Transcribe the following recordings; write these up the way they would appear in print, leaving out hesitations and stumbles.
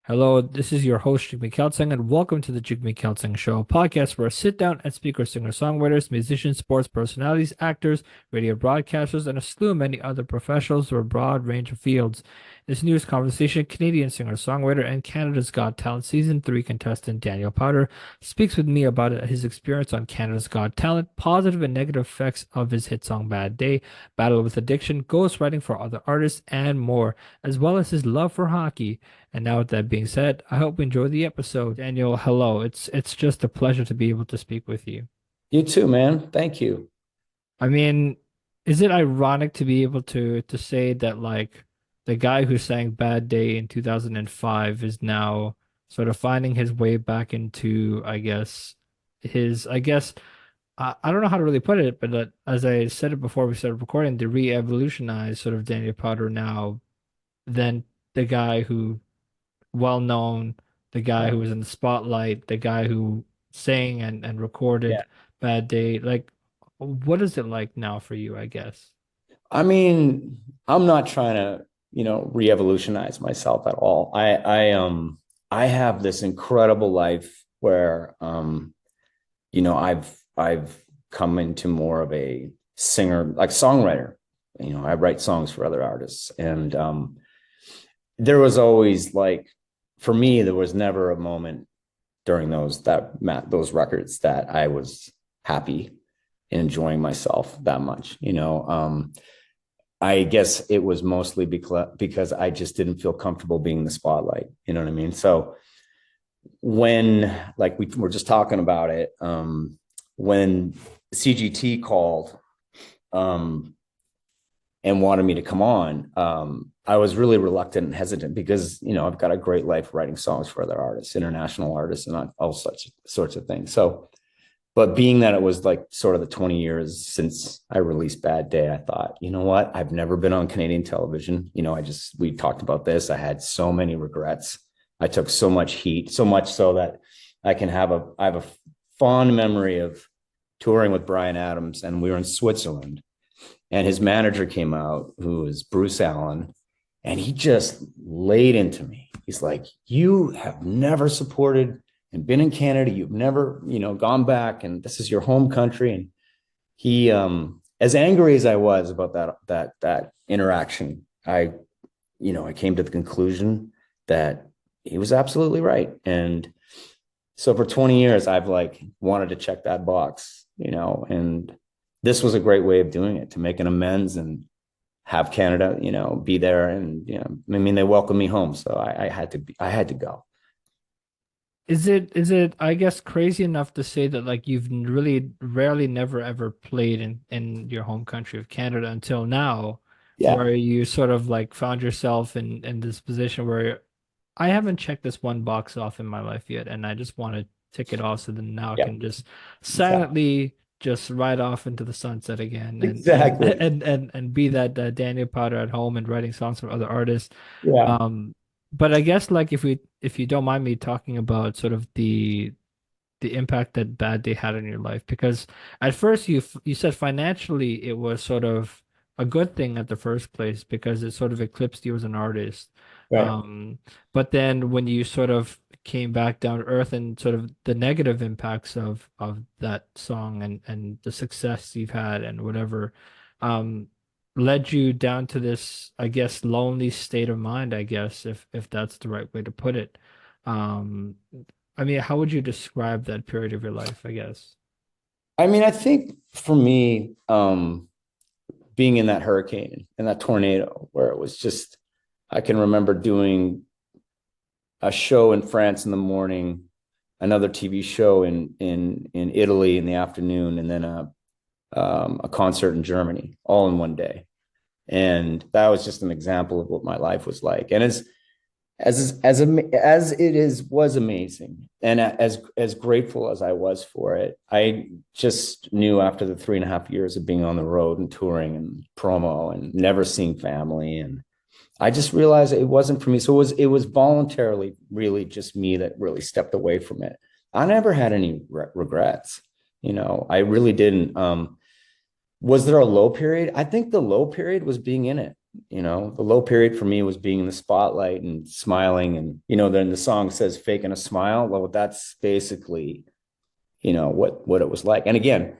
Hello, this is your host, Jigme, and welcome to the Jigme Show, a podcast where I sit down and speak with singer-songwriters, musicians, sports personalities, actors, radio broadcasters, and a slew of many other professionals from a broad range of fields. In this newest conversation, Canadian singer-songwriter and Canada's Got Talent Season 3 contestant Daniel Powter speaks with me about his experience on Canada's Got Talent, positive and negative effects of his hit song Bad Day, battle with addiction, ghostwriting for other artists, and more, as well as his love for hockey. And now with that being said, I hope you enjoy the episode. Daniel, hello. It's just a pleasure to be able to speak with you. You too, man. Thank you. I mean, is it ironic to be able to say that like the guy who sang Bad Day in 2005 is now sort of finding his way back into, I don't know how to really put it, but as I said it before we started recording, to re-evolutionize sort of Daniel Powter now than the guy who well known, the guy Yeah. who was in the spotlight, the guy who sang and recorded Yeah. Bad Day. Like, what is it like now for you, I guess? I mean, I'm not trying to, re-evolutionize myself at all. I have this incredible life where I've come into more of a singer, like songwriter. I write songs for other artists. And there was always like, for me, there was never a moment during those records that I was happy and enjoying myself that much. I guess it was mostly because I just didn't feel comfortable being in the spotlight. You know what I mean? So when, like, we were just talking about it, when CGT called um, and wanted me to come on, I was really reluctant and hesitant because, I've got a great life writing songs for other artists, international artists, and all such sorts of things. So, but being that it was like sort of the 20 years since I released Bad Day, I thought, you know what? I've never been on Canadian television. We talked about this. I had so many regrets. I took so much heat, so much so that I have a fond memory of touring with Bryan Adams, and we were in Switzerland, and his manager came out, who was Bruce Allen, and he just laid into me. He's like, you have never supported and been in Canada. You've never, gone back, and this is your home country. And he, as angry as I was about that interaction, I came to the conclusion that he was absolutely right. And so for 20 years, I've like wanted to check that box, and this was a great way of doing it, to make an amends and have Canada, be there. And, I mean, they welcomed me home. So I had to go. Is it I guess crazy enough to say that like you've really rarely never ever played in your home country of Canada until now, Yeah. where you sort of like found yourself in this position where I haven't checked this one box off in my life yet, and I just want to tick it off so then now I Yeah. can just Exactly. silently just ride off into the sunset again and and Exactly. and and, and be that Daniel Powter at home and writing songs for other artists. Yeah. Um, but I guess like if you don't mind me talking about sort of the impact that Bad Day had on your life, because at first you said financially it was sort of a good thing at the first place because it sort of eclipsed you as an artist. Right. But then when you sort of came back down to earth and sort of the negative impacts of that song and the success you've had and whatever, um, led you down to this, I guess, lonely state of mind, I guess, if that's the right way to put it. Um, I mean, how would you describe that period of your life, I guess? I mean, I think for me, being in that hurricane and that tornado, where it was just, I can remember doing a show in France in the morning, another TV show in Italy in the afternoon, and then a concert in Germany, all in one day. And that was just an example of what my life was like. And as it is was amazing, and as grateful as I was for it, I just knew after the 3.5 years of being on the road and touring and promo and never seeing family, and I just realized it wasn't for me. So it was voluntarily really just me that really stepped away from it. I never had any regrets. I really didn't. Was there a low period? I think the low period was being in it. The low period for me was being in the spotlight and smiling. And, then the song says faking a smile. Well, that's basically, what it was like. And again,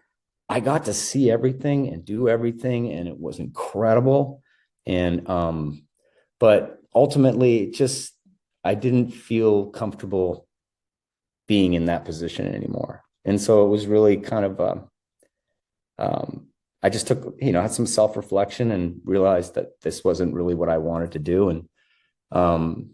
I got to see everything and do everything, and it was incredible. And, but ultimately, just, I didn't feel comfortable being in that position anymore. And so it was really kind of, I just took, had some self reflection and realized that this wasn't really what I wanted to do. And um,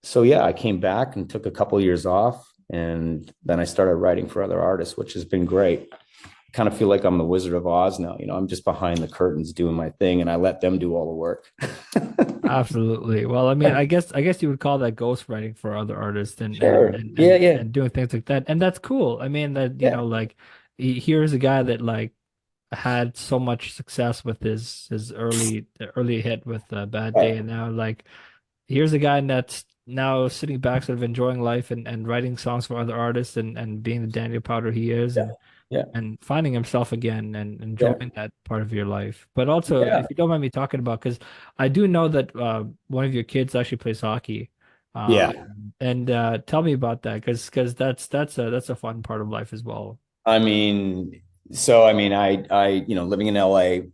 so, yeah, I came back and took a couple of years off. And then I started writing for other artists, which has been great. I kind of feel like I'm the Wizard of Oz now. I'm just behind the curtains doing my thing, and I let them do all the work. Absolutely. Well, I mean, I guess you would call that ghostwriting for other artists and and Sure. and Yeah, and, yeah, and doing things like that. And that's cool. I mean, that yeah, like here's a guy that like had so much success with his early hit with Bad right. Day, and now like here's a guy that's now sitting back, sort of enjoying life and writing songs for other artists and being the Daniel Powder he is, Yeah, yeah, and finding himself again and yeah, enjoying that part of your life. But also, yeah, if you don't mind me talking about, because I do know that one of your kids actually plays hockey. Uh, yeah. and tell me about that, because that's a fun part of life as well. I mean, so I mean, living in LA,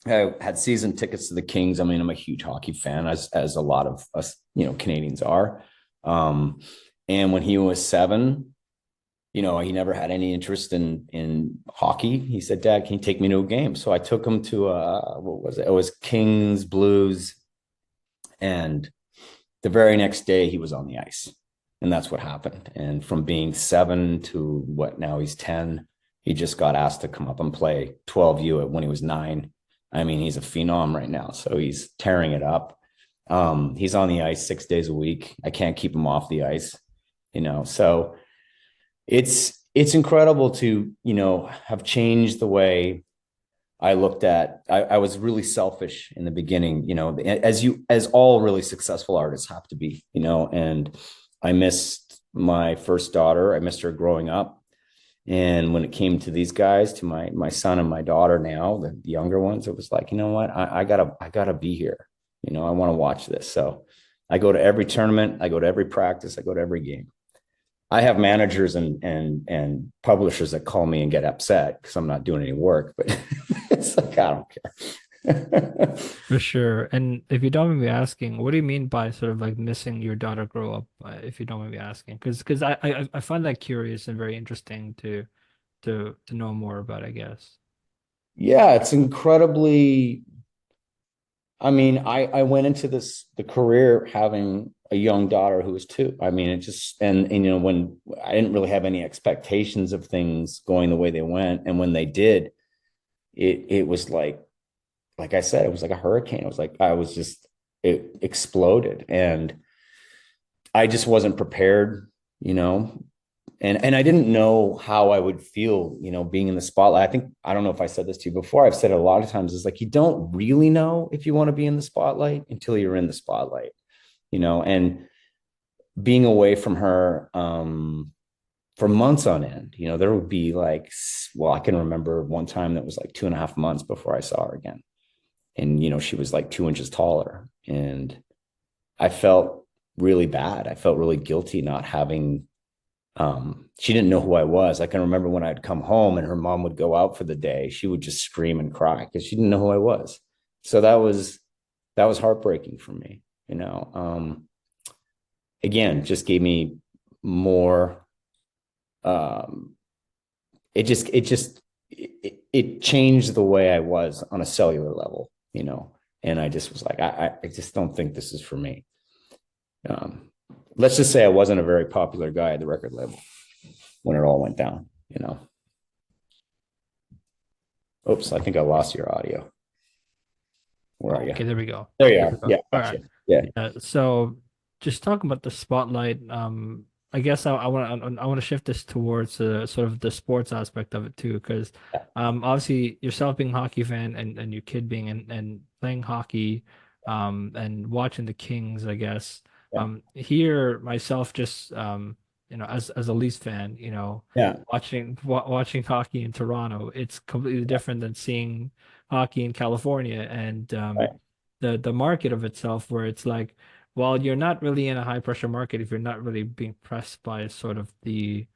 I had season tickets to the Kings. I mean, I'm a huge hockey fan, as a lot of us, Canadians are. Um, and when he was 7, he never had any interest in hockey. He said, "Dad, can you take me to a game?" So I took him to what was it? It was Kings Blues, and the very next day he was on the ice, and that's what happened. And from being 7 to what now he's 10, he just got asked to come up and play 12U when he was 9. I mean, he's a phenom right now, so he's tearing it up. He's on the ice 6 days a week. I can't keep him off the ice, so it's incredible to have changed the way I looked at. I was really selfish in the beginning, as all really successful artists have to be, and I missed my first daughter. I missed her growing up. And when it came to these guys, to my son and my daughter now, the younger ones, it was like, you know what, I gotta be here. I want to watch this. So I go to every tournament, I go to every practice, I go to every game. I have managers and publishers that call me and get upset because I'm not doing any work, but it's like I don't care. For sure. And if you don't mind me asking, what do you mean by sort of like missing your daughter grow up? If you don't mind me asking, because I find that curious and very interesting to know more about, I guess. Yeah, it's incredibly. I mean, I went into the career having a young daughter who was 2. I mean, it just and when I didn't really have any expectations of things going the way they went, and when they did, it was like I said, it was like a hurricane. It was like it exploded, and I just wasn't prepared, you know, and I didn't know how I would feel, being in the spotlight. I don't know if I said this to you before. I've said it a lot of times. It's like you don't really know if you want to be in the spotlight until you're in the spotlight, and being away from her for months on end. There would be like, well, I can remember one time that was like 2.5 months before I saw her again, and she was like 2 inches taller, and I felt really bad. I felt really guilty not having. She didn't know who I was. I can remember when I'd come home and her mom would go out for the day, she would just scream and cry because she didn't know who I was. So that was heartbreaking for me. Again, just gave me more. Um, it changed the way I was on a cellular level. And I just was like, I just don't think this is for me. Um, let's just say I wasn't a very popular guy at the record label when it all went down. Oops, I think I lost your audio. Where are Oh, you? okay, there we go. There you There we are. go. Yeah, All right. gotcha. Yeah, So just talking about the spotlight, I guess I want to shift this towards sort of the sports aspect of it too, because yeah, obviously yourself being a hockey fan and your kid being and playing hockey, and watching the Kings, I guess. yeah, Here myself just as a Leafs fan, yeah, watching hockey in Toronto, it's completely different than seeing hockey in California and Right. the market of itself, where it's like, well, you're not really in a high pressure market if you're not really being pressed by sort of the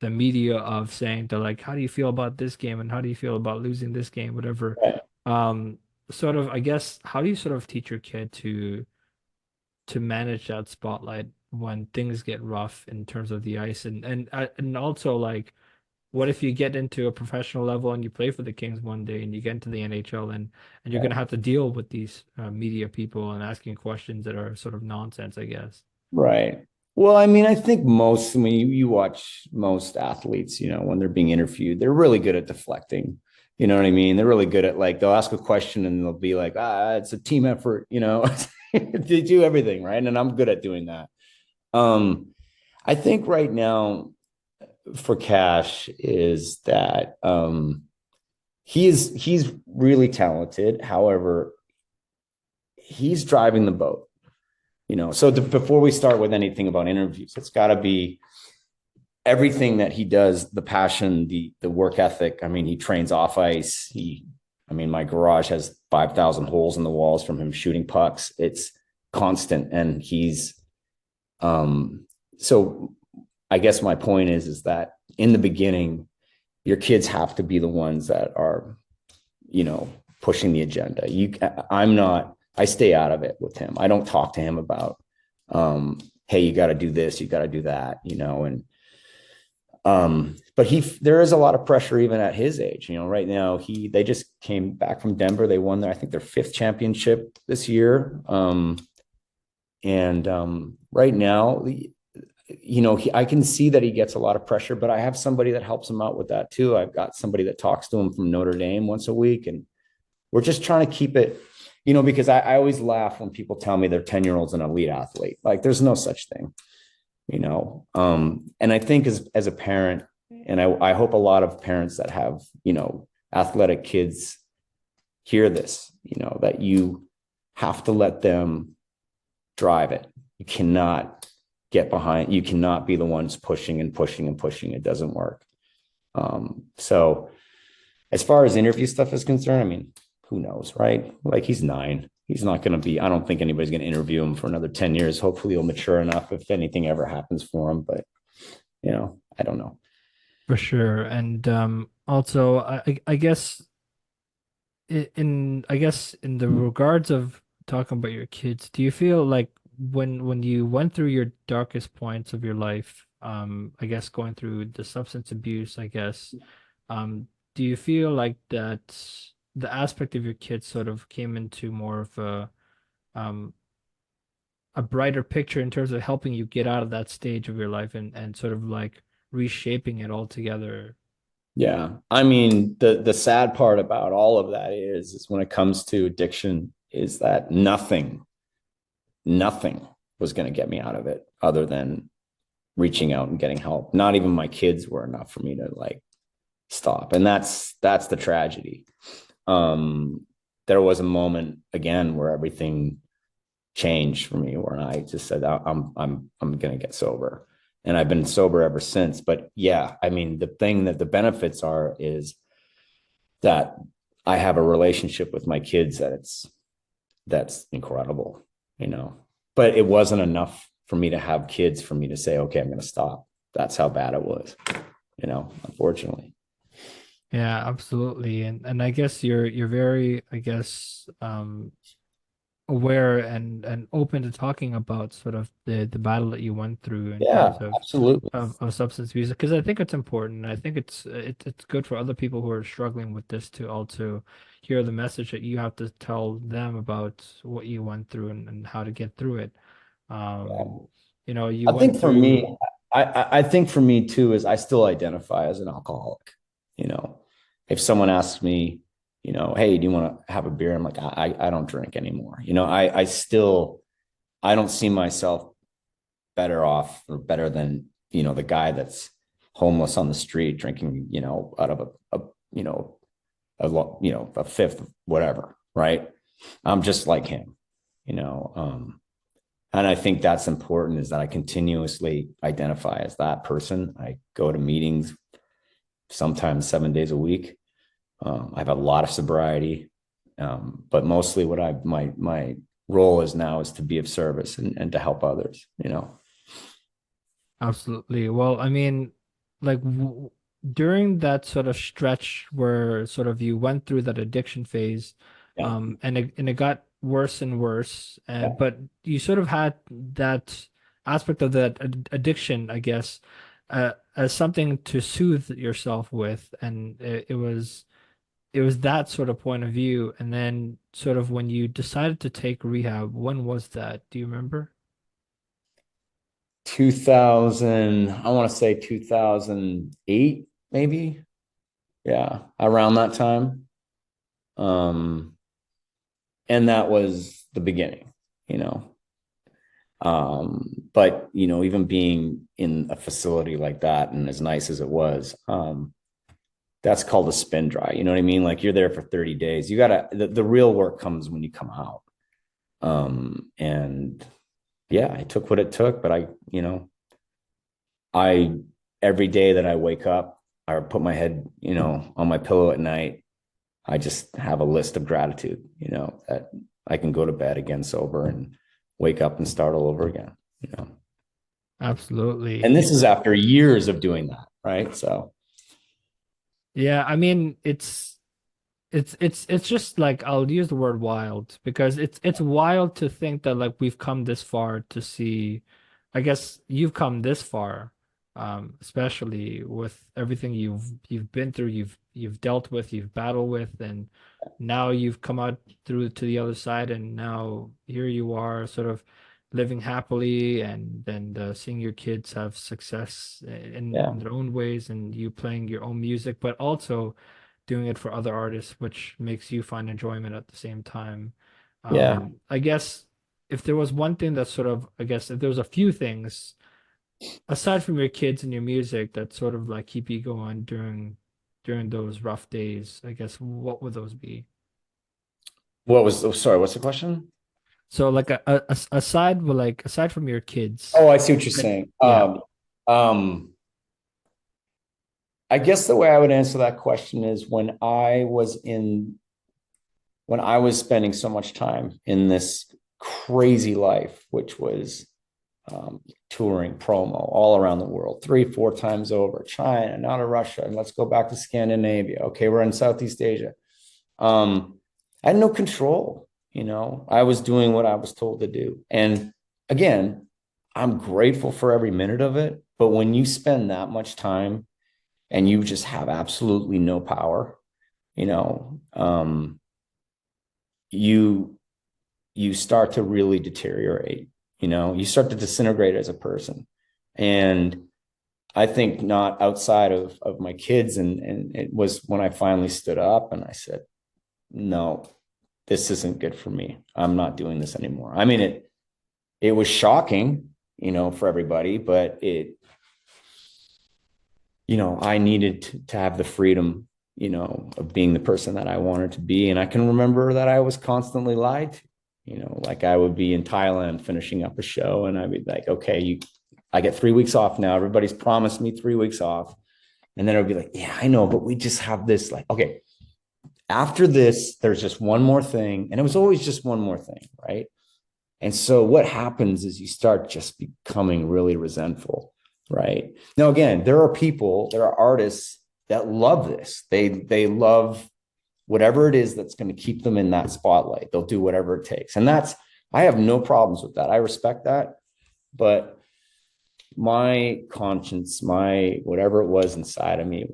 media of saying to like, how do you feel about this game and how do you feel about losing this game, whatever. Right. Um, Sort of, I guess, how do you sort of teach your kid to manage that spotlight when things get rough in terms of the ice and also like what if you get into a professional level and you play for the Kings one day and you get into the NHL and you're Right. gonna have to deal with these media people and asking questions that are sort of nonsense, I guess. Right. Well, I mean, I think most, when you watch most athletes, when they're being interviewed, they're really good at deflecting. You know what I mean? They're really good at like, they'll ask a question and they'll be like, it's a team effort, they do everything, right? And I'm good at doing that. Um, I think right now for Cash is that he's really talented. However, he's driving the boat. So before we start with anything about interviews, it's got to be everything that he does, the passion, the work ethic. I mean, he trains off ice. My garage has 5,000 holes in the walls from him shooting pucks. It's constant, and so I guess my point is that in the beginning, your kids have to be the ones that are, pushing the agenda. I'm not. I stay out of it with him. I don't talk to him about, hey, you got to do this, you got to do that, and but there is a lot of pressure even at his age. Right now they just came back from Denver. They won I think their 5th championship this year. And right now, I can see that he gets a lot of pressure, but I have somebody that helps him out with that too. I've got somebody that talks to him from Notre Dame once a week, and we're just trying to keep it, because I always laugh when people tell me their 10-year-old's an elite athlete. Like there's no such thing, and I think as a parent, and I hope a lot of parents that have, athletic kids hear this, that you have to let them drive it. You cannot get behind. You cannot be the ones pushing and pushing and pushing. It doesn't work. So as far as interview stuff is concerned, I mean, who knows, right? Like he's 9. He's not going to be, I don't think anybody's going to interview him for another 10 years. Hopefully he'll mature enough if anything ever happens for him. But, I don't know. For sure. And also I guess I guess in the regards of talking about your kids, do you feel like when you went through your darkest points of your life, I guess going through the substance abuse, I guess, do you feel like that the aspect of your kids sort of came into more of um a brighter picture in terms of helping you get out of that stage of your life and sort of like reshaping it altogether? Yeah. I mean, the sad part about all of that is when it comes to addiction is that nothing was going to get me out of it other than reaching out and getting help. Not even my kids were enough for me to like stop. And that's the tragedy. There was a moment again where everything changed for me, where I just said, I'm going to get sober. And I've been sober ever since. But yeah, I mean, the thing that the benefits are is that I have a relationship with my kids that's incredible, but it wasn't enough for me to have kids for me to say, okay, I'm going to stop. That's how bad it was, unfortunately. Yeah, absolutely. And I guess you're very, I guess, aware and open to talking about sort of the battle that you went through in Yeah, terms of absolutely. of substance abuse, because I think it's important. I think it's good for other people who are struggling with this to also hear the message that you have to tell them about what you went through and how to get through it. Um, Yeah. you I went think for through. me, I think for me too is I still identify as an alcoholic. You know, if someone asks me, hey, do you want to have a beer? I'm like, I don't drink anymore. I don't see myself better off or better than the guy that's homeless on the street drinking out of a fifth, whatever, right? I'm just like him, you know. And I think that's important, is that I continuously identify as that person. I go to meetings sometimes 7 days a week. I have a lot of sobriety. But mostly what my role is now is to be of service and to help others, you know. Absolutely. Well, I mean, like during that sort of stretch where sort of you went through that addiction phase, Yeah. and it got worse and worse, Yeah. but you sort of had that aspect of that addiction, I guess, as something to soothe yourself with, and it was that sort of point of view. And then sort of when you decided to take rehab, when was that? Do you remember? 2000, I want to say 2008, maybe. Yeah, around that time. Um, and that was the beginning, you know. But you know, even being in a facility like that and as nice as it was, that's called a spin dry. You know what I mean? Like you're there for 30 days. You gotta the real work comes when you come out. And yeah, I took what it took, but I every day that I wake up, I put my head, on my pillow at night, I just have a list of gratitude, that I can go to bed again sober and wake up and start all over again, you know. Absolutely. And this is after years of doing that, right? So Yeah, I mean, it's just like I'll use the word wild because it's wild to think that like we've come this far to see. I guess you've come this far, especially with everything you've been through, you've dealt with, you've battled with, and now you've come out through to the other side, and now here you are, sort of living happily, and seeing your kids have success yeah, in their own ways, and you playing your own music, but also doing it for other artists, which makes you find enjoyment at the same time. yeah, I guess if there was one thing that sort of, I guess if there was a few things aside from your kids and your music that sort of like keep you going during those rough days, I guess what would those be? sorry, what's the question? So like aside from your kids, Oh, I see what you're and saying. yeah, Um, I guess the way I would answer that question is when I was spending so much time in this crazy life, which was touring promo all around the world, 3, 4 times over, China, now to Russia, and let's go back to Scandinavia. Okay, we're in Southeast Asia. I had no control, I was doing what I was told to do. And again, I'm grateful for every minute of it. But when you spend that much time and you just have absolutely no power, you know, you you start to really deteriorate, you start to disintegrate as a person. And I think not outside of my kids. And it was when I finally stood up and I said, no, this isn't good for me. I'm not doing this anymore. I mean, it was shocking, for everybody, but I needed to have the freedom, of being the person that I wanted to be. And I can remember that I was constantly lied to, like I would be in Thailand finishing up a show and I'd be like, okay, I get 3 weeks off now. Everybody's promised me 3 weeks off. And then I would be like, yeah, I know, but we just have this, like, okay, after this, there's just one more thing. And it was always just one more thing, right? And so what happens is you start just becoming really resentful, right? Now, again, there are artists that love this. They love whatever it is that's going to keep them in that spotlight. They'll do whatever it takes. And I have no problems with that. I respect that. But my conscience, my whatever it was inside of me,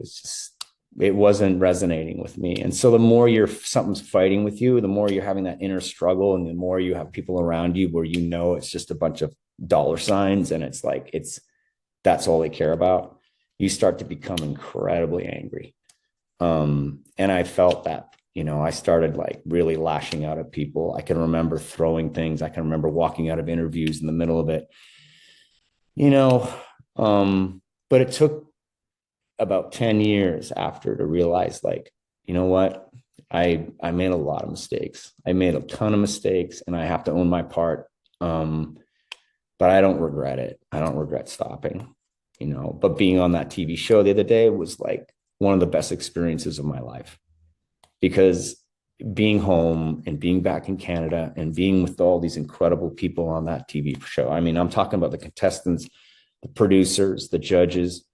it wasn't resonating with me. And so the more something's fighting with you, the more you're having that inner struggle, and the more you have people around you where it's just a bunch of dollar signs, and it's like that's all they care about. You start to become incredibly angry. And I felt that, I started like really lashing out at people. I can remember throwing things. I can remember walking out of interviews in the middle of it, you know. But it took about 10 years after to realize, like, you know what? I made a lot of mistakes. I made a ton of mistakes, and I have to own my part. But I don't regret it. I don't regret stopping, but being on that TV show the other day was like one of the best experiences of my life, because being home and being back in Canada and being with all these incredible people on that TV show. I mean, I'm talking about the contestants, the producers, the judges.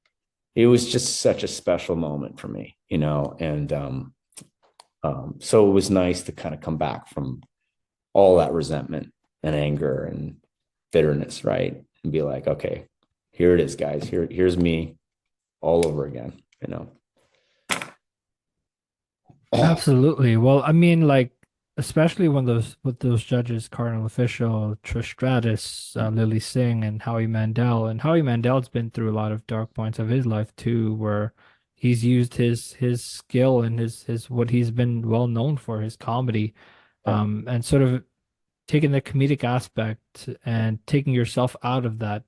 It was just such a special moment for me, and so it was nice to kind of come back from all that resentment and anger and bitterness, right? And be like, okay, here it is, guys. Here's me all over again. Absolutely. Well, I mean, like, especially when those with those judges, Cardinal Official, Trish Stratus, Lily Singh, and Howie Mandel. And Howie Mandel's been through a lot of dark points of his life too, where he's used his skill and his what he's been well known for, his comedy, Yeah, and sort of taking the comedic aspect and taking yourself out of that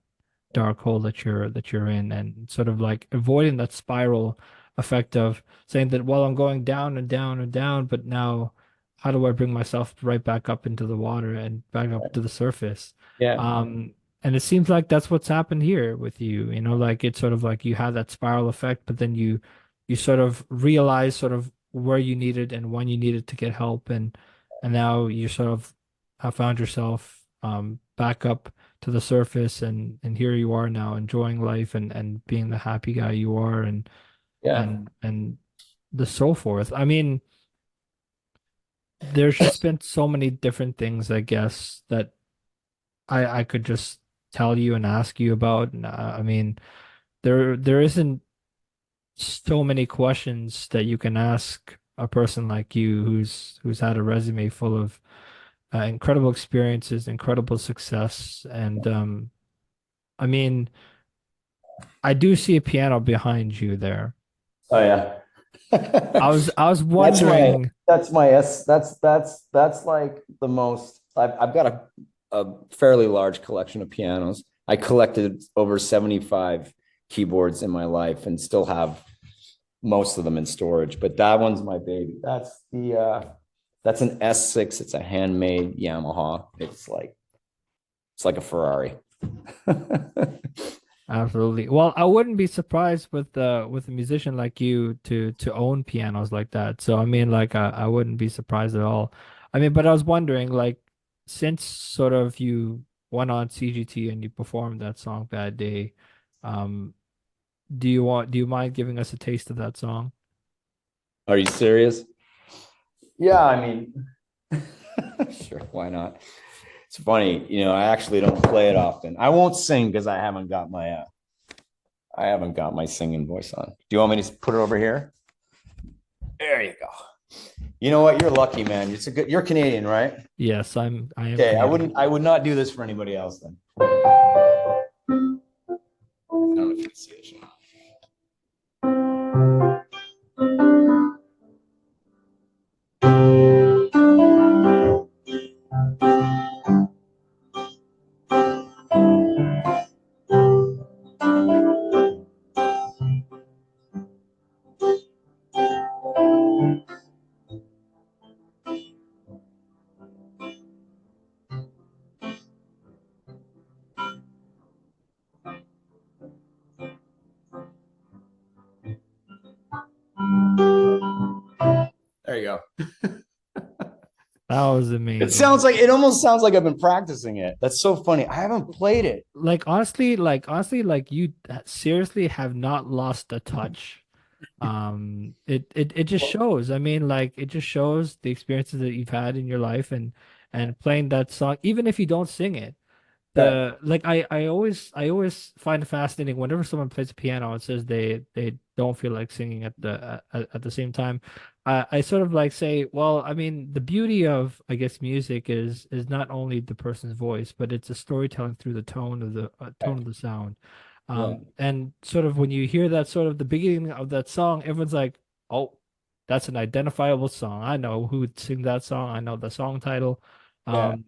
dark hole that you're in, and sort of like avoiding that spiral effect of saying that, well, I'm going down and down and down, but now how do I bring myself right back up into the water and back up to the surface? yeah, um and it seems like that's what's happened here with you, like it's sort of like you have that spiral effect, but then you sort of realize sort of where you needed and when you needed to get help, and now you sort of have found yourself back up to the surface, and here you are now enjoying life and being the happy guy you are, and yeah. and the so forth. I mean, there's just been so many different things, I guess, that I could just tell you and ask you about. And I mean, there isn't so many questions that you can ask a person like you who's had a resume full of incredible experiences, incredible success, and I mean, I do see a piano behind you there. Oh yeah. I was That's my wondering. that's my S. That's like the most. I've got a fairly large collection of pianos. I collected over 75 keyboards in my life and still have most of them in storage. But that one's my baby. That's an S6. It's a handmade Yamaha. It's like a Ferrari. Absolutely. Well, I wouldn't be surprised with a musician like you to own pianos like that. So I mean, like I wouldn't be surprised at all. I mean, but I was wondering, like, since sort of you went on CGT and you performed that song Bad Day, um, do you mind giving us a taste of that song? Are you serious? Yeah, I mean, sure, why not? It's funny, I actually don't play it often. I won't sing because I haven't got my singing voice on. Do you want me to put it over here? There you go. You know what? You're lucky, man. You're Canadian, right? Yes, I am Okay, I Canadian. wouldn't I would not do this for anybody else then. I don't know if you can see it. There you go. That was It amazing. sounds like it almost sounds like I've been practicing it. That's so funny. I haven't played it. Like honestly, like you seriously have not lost a touch. It just shows. I mean, like it just shows the experiences that you've had in your life, and playing that song, even if you don't sing it. Right. The like I always find it fascinating whenever someone plays the piano and says they don't feel like singing at the same time. I sort of like say, well, I mean, the beauty of, I guess, music is not only the person's voice, but it's a storytelling through the tone of the sound. Yeah. And sort of when you hear that sort of the beginning of that song, everyone's like, oh, that's an identifiable song. I know who would sing that song. I know the song title. Yeah. Um,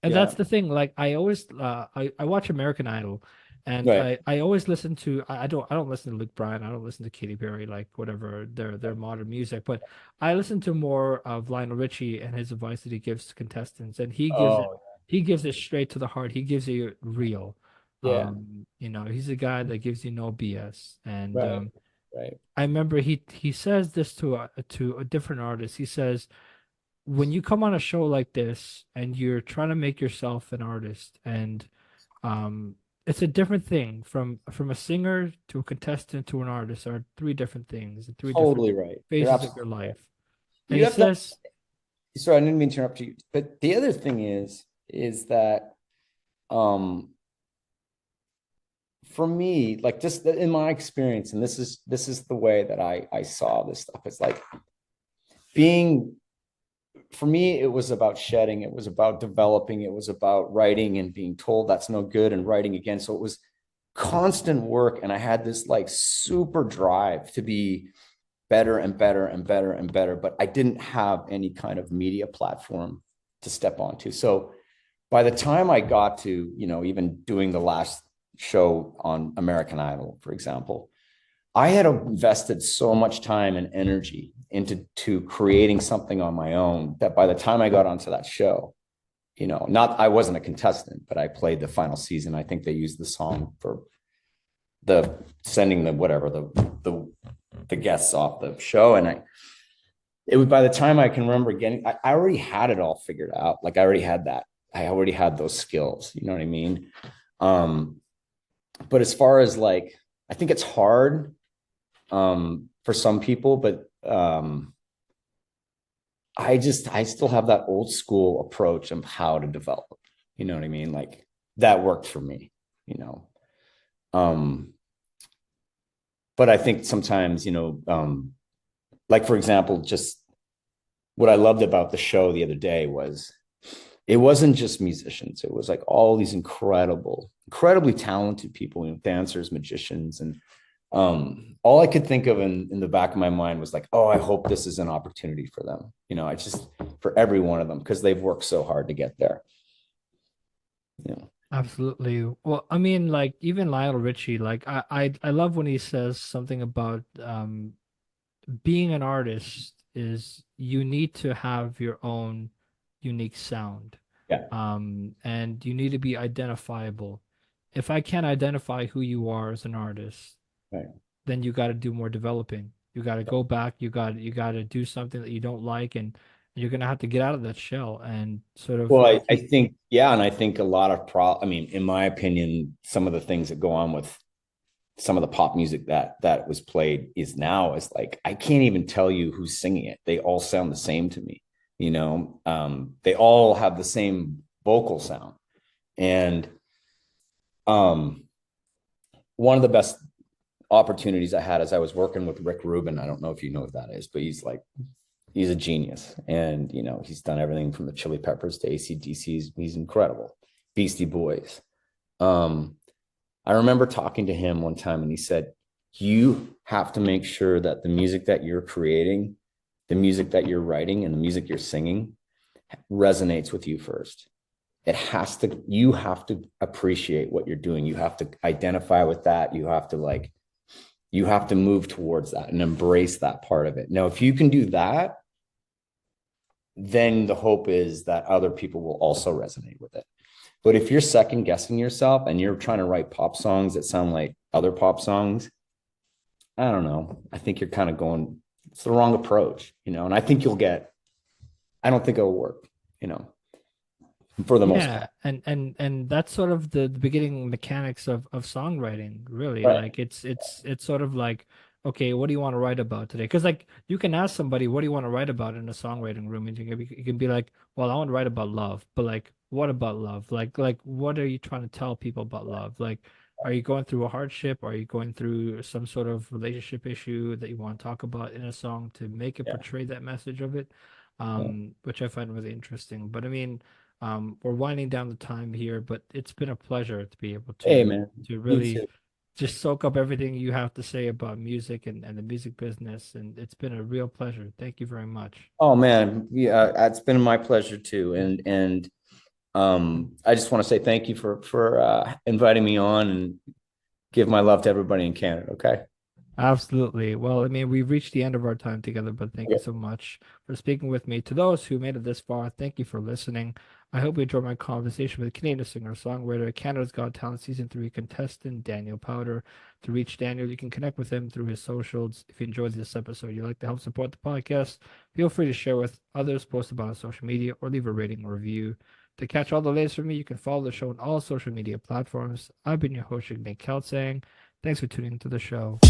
and Yeah. that's the thing. Like I always I watch American Idol, and Right. I always listen to, I don't listen to Luke Bryan, I don't listen to Katy Perry, like whatever their modern music, but I listen to more of Lionel Richie and his advice that he gives to contestants, and Oh, he gives it straight to the heart. He gives it real. yeah. He's a guy that gives you no BS. And Right. Right. I remember he says this to a different artist. He says, when you come on a show like this and you're trying to make yourself an artist, and um it's a different thing from a singer to a contestant to an artist are three different things, three different Totally right. You're phases of your absolutely right. life. And You he have to, says, sorry, I didn't mean to interrupt you, but the other thing is that, um, for me, like just in my experience, and this is the way that I saw this stuff. It's like being, for me, it was about shedding, it was about developing, it was about writing and being told that's no good and writing again. So it was constant work. And I had this like super drive to be better and better and better and better, but I didn't have any kind of media platform to step onto. So by the time I got to, even doing the last show on American Idol, for example, I had invested so much time and energy into creating something on my own that by the time I got onto that show, not, I wasn't a contestant, but I played the final season. I think they used the song for the sending the whatever the guests off the show, and it was, by the time I can remember getting, I already had it all figured out. Like I already had those skills. You know what I mean? But as far as like, I think it's hard for some people, but I still have that old school approach of how to develop. You know what I mean? Like that worked for me. You know, but I think sometimes, like for example, just what I loved about the show the other day was it wasn't just musicians. It was like all these incredibly talented people, dancers, magicians, and all I could think of in the back of my mind was like, oh, I hope this is an opportunity for them. I just, for every one of them, because they've worked so hard to get there. Yeah. absolutely. Well, I mean, like even Lionel Richie, like I love when he says something about being an artist is you need to have your own unique sound. Yeah. And you need to be identifiable. If I can't identify who you are as an artist, Right. then you got to do more developing. You got to go back. You got to do something that you don't like, and you're gonna have to get out of that shell and sort of Well, like I you. think, yeah. And I think a lot of I mean, in my opinion, some of the things that go on with some of the pop music that was played is like, I can't even tell you who's singing it. They all sound the same to me. They all have the same vocal sound. And um, one of the best opportunities I had as I was working with Rick Rubin. I don't know if you know who that is, but he's a genius. And, he's done everything from the Chili Peppers to AC/DC. He's incredible. Beastie Boys. I remember talking to him one time and he said, you have to make sure that the music that you're creating, the music that you're writing, and the music you're singing resonates with you first. You have to appreciate what you're doing. You have to identify with that. You have to move towards that and embrace that part of it. Now, if you can do that, then the hope is that other people will also resonate with it. But if you're second guessing yourself and you're trying to write pop songs that sound like other pop songs, I don't know. I think you're kind of it's the wrong approach, and I think I don't think it'll work, for the most part. Yeah, and that's sort of the beginning mechanics of songwriting, really. Right. Like it's sort of like, okay, what do you want to write about today? Because like you can ask somebody, what do you want to write about in a songwriting room, and you can be like, well, I want to write about love, but like, what about love? Like what are you trying to tell people about love? Like, are you going through a hardship? Are you going through some sort of relationship issue that you want to talk about in a song to make it Yeah. portray that message of it? Yeah. Which I find really interesting. But I mean. We're winding down the time here, but it's been a pleasure to be able Hey, to man. You really too. just soak up everything you have to say about music and the music business. And it's been a real pleasure. Thank you very much. Oh man, yeah, it's been my pleasure too. And I just want to say thank you for inviting me on and give my love to everybody in Canada. Okay. Absolutely. Well, I mean, we've reached the end of our time together, but thank you Yep. so much for speaking with me. To those who made it this far, thank you for listening. I hope you enjoyed my conversation with Canadian singer-songwriter, Canada's Got Talent Season 3 contestant Daniel Powder. To reach Daniel, you can connect with him through his socials. If you enjoyed this episode, you'd like to help support the podcast, feel free to share with others, post about it on social media, or leave a rating or review. To catch all the latest from me, you can follow the show on all social media platforms. I've been your host, Jigme Kaltsang. Thanks for tuning into the show.